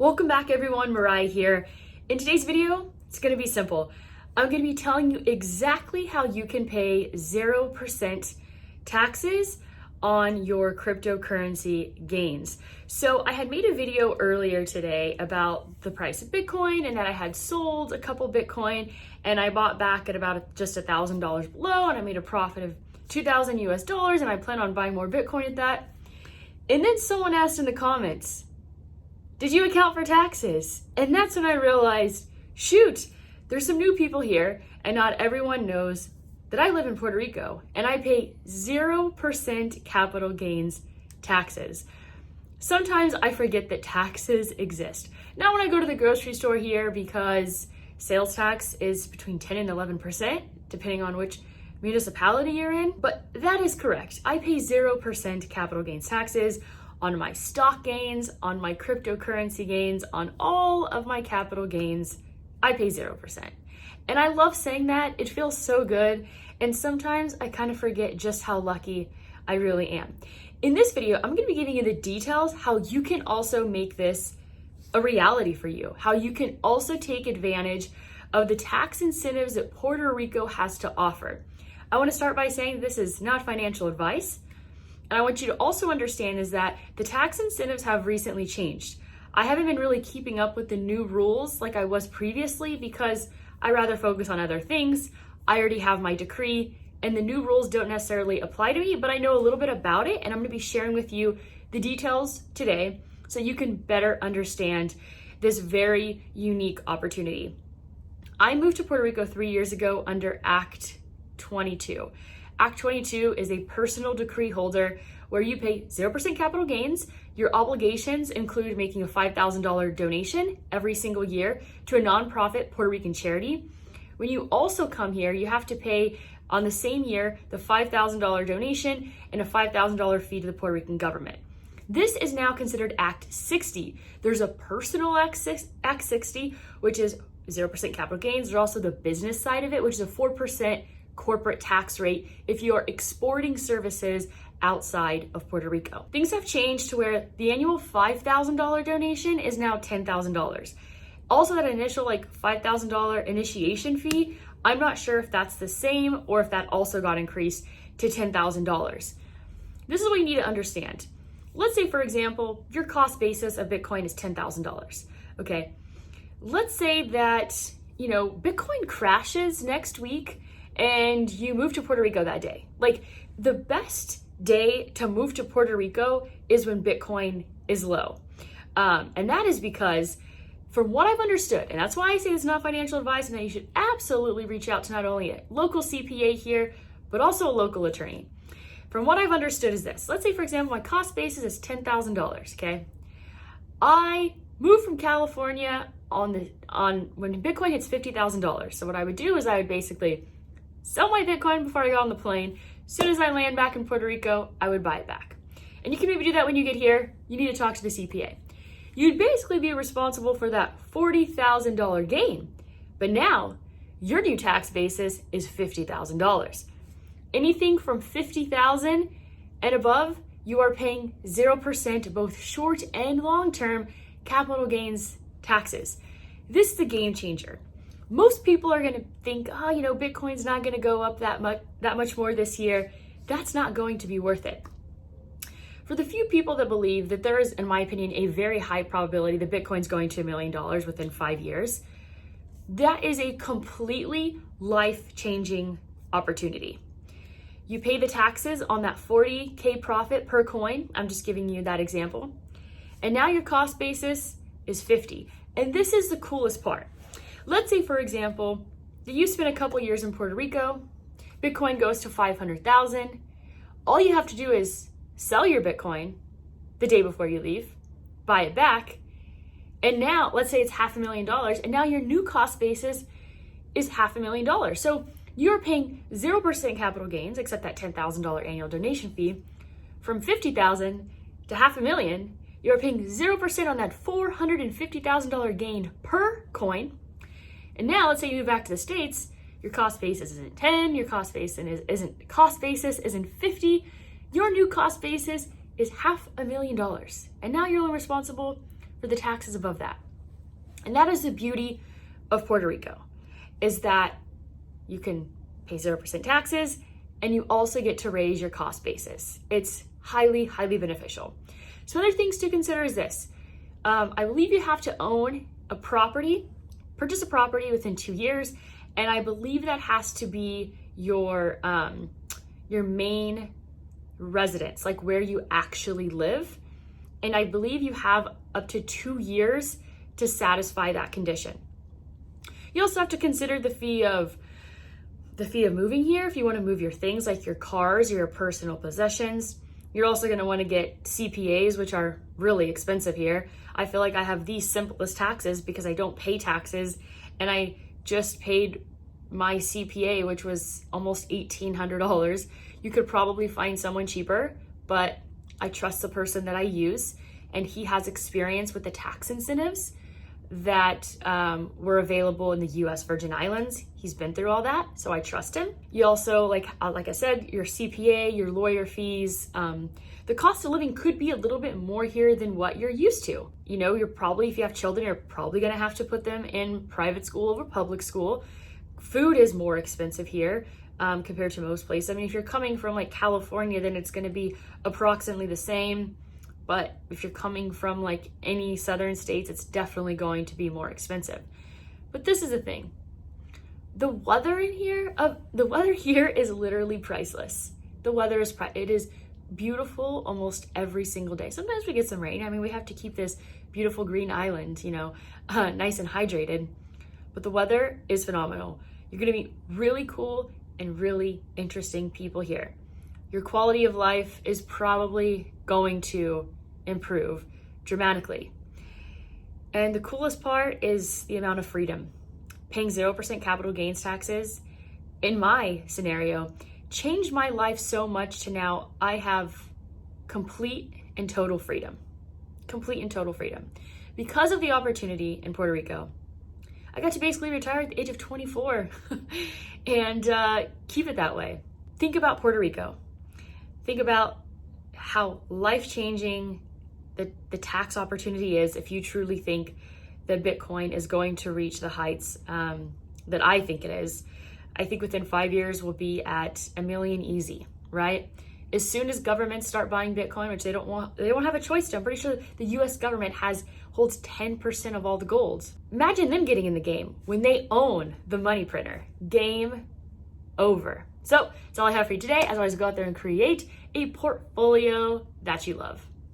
Welcome back everyone, Mariah here. In today's video, it's gonna be simple. I'm gonna be telling you exactly how you can pay 0% taxes on your cryptocurrency gains. So I had made a video earlier today about the price of Bitcoin and that I had sold a couple Bitcoin and I bought back at about just $1,000 below and I made a profit of 2,000 US dollars and I plan on buying more Bitcoin at that. And then someone asked in the comments, did you account for taxes? And that's when I realized, shoot, there's some new people here and not everyone knows that I live in Puerto Rico and I pay 0% capital gains taxes. Sometimes I forget that taxes exist. Now when I go to the grocery store here, because sales tax is between 10 and 11%, depending on which municipality you're in, but that is correct. I pay 0% capital gains taxes on my stock gains, on my cryptocurrency gains, on all of my capital gains. I pay 0%. And I love saying that. It feels so good. And sometimes I kind of forget just how lucky I really am. In this video, I'm going to be giving you the details how you can also make this a reality for you, how you can also take advantage of the tax incentives that Puerto Rico has to offer. I want to start by saying this is not financial advice. And I want you to also understand is that the tax incentives have recently changed. I haven't been really keeping up with the new rules like I was previously because I rather focus on other things. I already have my decree and the new rules don't necessarily apply to me, but I know a little bit about it and I'm going to be sharing with you the details today so you can better understand this very unique opportunity. I moved to Puerto Rico 3 years ago under Act 22. Act 22 is a personal decree holder where you pay 0% capital gains. Your obligations include making a $5,000 donation every single year to a nonprofit Puerto Rican charity. When you also come here, you have to pay on the same year the $5,000 donation and a $5,000 fee to the Puerto Rican government. This is now considered Act 60. There's a personal Act 60, which is 0% capital gains. There's also the business side of it, which is a 4% corporate tax rate if you are exporting services outside of Puerto Rico. Things have changed to where the annual $5,000 donation is now $10,000. Also that initial $5,000 initiation fee, I'm not sure if that's the same or if that also got increased to $10,000. This is what you need to understand. Let's say, for example, your cost basis of Bitcoin is $10,000, okay? Let's say that, Bitcoin crashes next week and you move to Puerto Rico that day. The best day to move to Puerto Rico is when Bitcoin is low. And that is because from what I've understood, and that's why I say it's not financial advice and that you should absolutely reach out to not only a local CPA here, but also a local attorney. From what I've understood is this. Let's say, for example, my cost basis is $10,000, okay? I moved from California on when Bitcoin hits $50,000. So what I would do is I would basically sell my Bitcoin before I got on the plane. As soon as I land back in Puerto Rico, I would buy it back. And you can maybe do that when you get here. You need to talk to the CPA. You'd basically be responsible for that $40,000 gain. But now, your new tax basis is $50,000. Anything from $50,000 and above, you are paying 0% both short and long-term capital gains taxes. This is the game changer. Most people are going to think, Bitcoin's not going to go up that much more this year. That's not going to be worth it. For the few people that believe that there is, in my opinion, a very high probability that Bitcoin's going to $1 million within 5 years, that is a completely life-changing opportunity. You pay the taxes on that 40K profit per coin. I'm just giving you that example. And now your cost basis is 50. And this is the coolest part. Let's say, for example, that you spend a couple years in Puerto Rico, Bitcoin goes to 500,000. All you have to do is sell your Bitcoin the day before you leave, buy it back, and now, let's say it's $500,000, and now your new cost basis is $500,000. So you're paying 0% capital gains, except that $10,000 annual donation fee, from $50,000 to $500,000. You're paying 0% on that $450,000 gain per coin. And now, let's say you move back to the States, your cost basis isn't 10, your cost basis isn't 50, your new cost basis is $500,000. And now you're only responsible for the taxes above that. And that is the beauty of Puerto Rico, is that you can pay 0% taxes and you also get to raise your cost basis. It's highly, highly beneficial. Some other things to consider is this. I believe you have to own a property, purchase a property within 2 years, and I believe that has to be your main residence, like where you actually live. And I believe you have up to 2 years to satisfy that condition. You also have to consider the fee of moving here. If you want to move your things like your cars, your personal possessions, you're also going to want to get CPAs, which are really expensive here. I feel like I have the simplest taxes because I don't pay taxes, and I just paid my CPA, which was almost $1,800. You could probably find someone cheaper, but I trust the person that I use, and he has experience with the tax incentives that were available in the US Virgin Islands. He's been through all that, so I trust him. You also, like I said, your CPA, your lawyer fees, the cost of living could be a little bit more here than what you're used to. You know, you're probably, if you have children, you're probably gonna have to put them in private school over public school. Food is more expensive here compared to most places. I mean, if you're coming from like California, then it's gonna be approximately the same. But if you're coming from like any southern states, it's definitely going to be more expensive. But this is the thing. The weather here is literally priceless. The weather is it is beautiful almost every single day. Sometimes we get some rain. I mean, we have to keep this beautiful green island, you know, nice and hydrated. But the weather is phenomenal. You're gonna meet really cool and really interesting people here. Your quality of life is probably going to improve dramatically. And the coolest part is the amount of freedom. Paying 0% capital gains taxes, in my scenario, changed my life so much to now I have complete and total freedom. Complete and total freedom. Because of the opportunity in Puerto Rico, I got to basically retire at the age of 24 and keep it that way. Think about Puerto Rico. Think about how life-changing the tax opportunity is if you truly think that Bitcoin is going to reach the heights that I think it is. I think within 5 years we'll be at $1 million easy, right? As soon as governments start buying Bitcoin, which they won't have a choice to. I'm pretty sure the US government holds 10% of all the gold. Imagine them getting in the game when they own the money printer. Game over. So that's all I have for you today. As always, go out there and create a portfolio that you love.